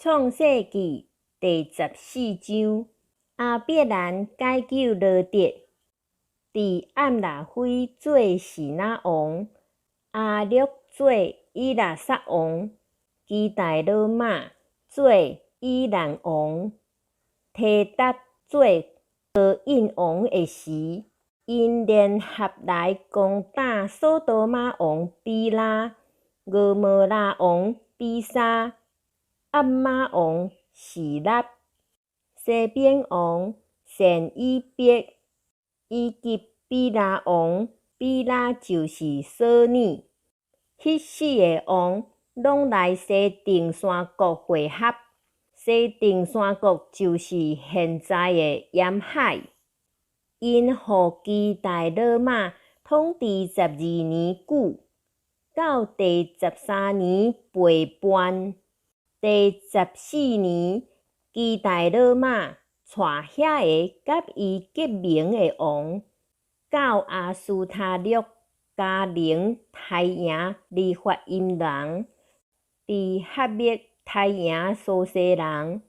创世纪第14章，亚伯兰解救罗得，伫暗拿辉做示拿王，阿略做以拉撒王，基大罗马做以兰王，提达做哥印王的时，因联合来攻打索多玛王比拉、俄摩拉王比沙、暗玛王示拉、西边王先以别、以及比拉王，比拉就是索尼。迄4个王拢来西定山国会合，西定山国就是现在的沿海。因互基大罗马统治12年久，到第13年背叛。第14年，基大罗马带遐个甲伊结盟的王，到阿斯塔略加陵杀赢利法因人，伫哈密杀赢苏西人，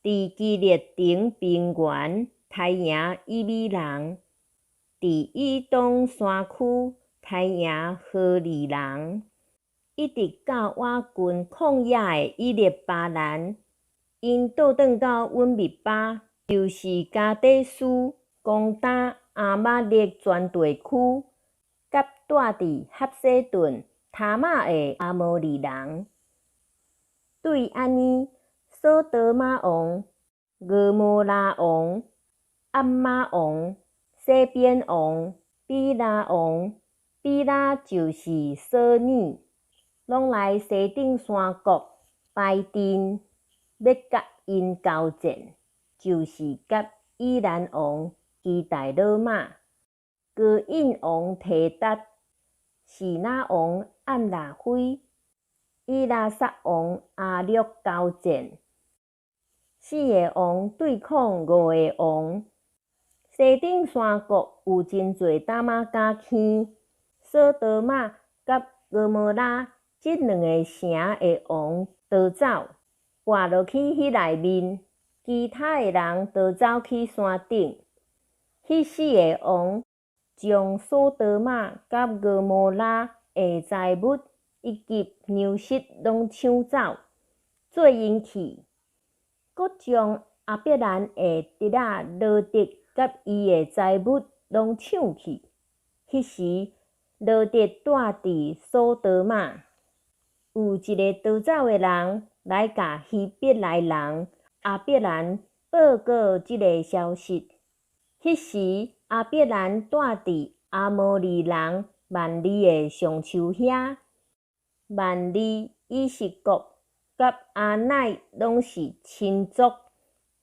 伫基列丁平原杀赢以米人，伫以东山区杀赢何利人，一直到我军抗野的以列巴兰，因倒转到阮密巴，就是加底斯，攻打阿玛力全地区，甲住伫哈西顿、塔玛的阿摩利人。对安尼，索多玛王、俄摩拉王、暗玛王、西边王、比拉王，比拉就是索尼，拢来西顶山国排阵，要甲因交战，就是甲以兰王基大罗马、哥印王提达、示拿王暗拿辉、以拉撒王阿略交战。4个王对抗5个王。西顶山国有真侪打马家坑，索多玛甲俄摩拉这2个城的王逃走，跋落去迄内面，其他的人逃走去山顶。迄4个王将索多玛甲俄摩拉的财物以及粮食拢抢走，做因去，阁将亚伯兰的侄仔罗得甲伊的财物拢抢去。迄时，罗得住伫索多玛，有一个逃走的人来甲希伯来人亚伯兰报告即个消息。迄时，亚伯兰住伫阿摩利人万利的上丘遐。万利、以实国甲阿乃拢是亲族，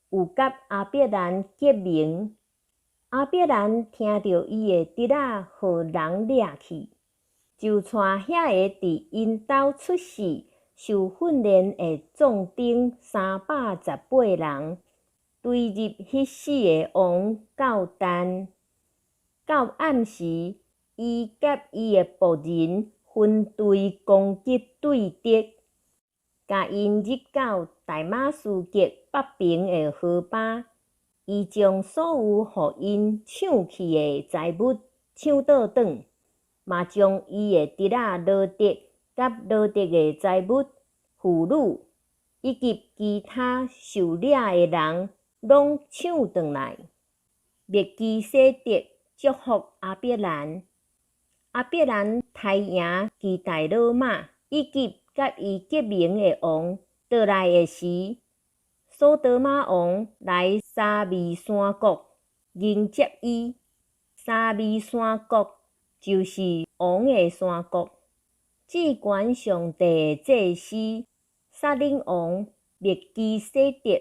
有甲亚伯兰结盟。亚伯兰听到伊的侄仔互人掠去，就带遐个伫因兜出世、受训练的壮丁318人，追入迄4个王到但。到暗时，伊甲伊的仆人分队攻击对敌，甲因入到大马士革北边的河坝。伊将所有互因抢去的财物抢倒转，嘛将伊的侄仔罗得甲罗得的财物、妇女以及其他受掠的人拢抢转来。灭基洗德祝福亚伯兰。亚伯兰杀赢基大罗马以及甲伊结盟的王倒来的时，索多玛王来沙弥山国迎接伊。沙弥山国就是王的山国。至高上帝的祭司撒冷王灭基洗德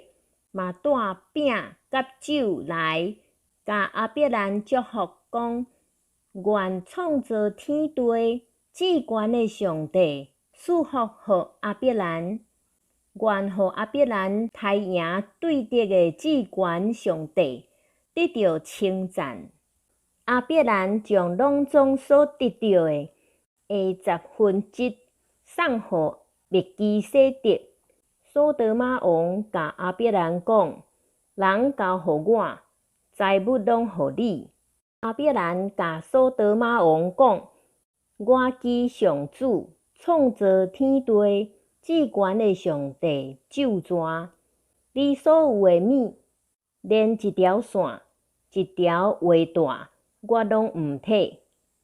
嘛带饼甲酒来，甲亚伯兰祝福讲：愿创造天地至高的上帝赐福予亚伯兰。愿互亚伯兰杀赢对敌的至高上帝得到称赞。亚伯兰将拢总所得到的下10%送予灭基洗德，索德玛王甲阿必兰讲：人交互我，财物拢互你。阿必兰甲索德玛王讲：我基上主，创造天地至悬的上帝咒詛，你所有的物，连一条线、一条话带，我拢毋摕。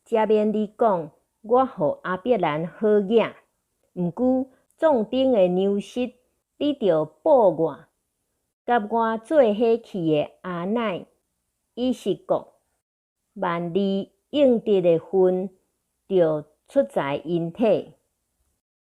才免你讲，我互阿必兰好惹。毋过，壮丁的牛失，你着报我，甲我做伙去的阿乃以色国，万利应得的份，着出在因体。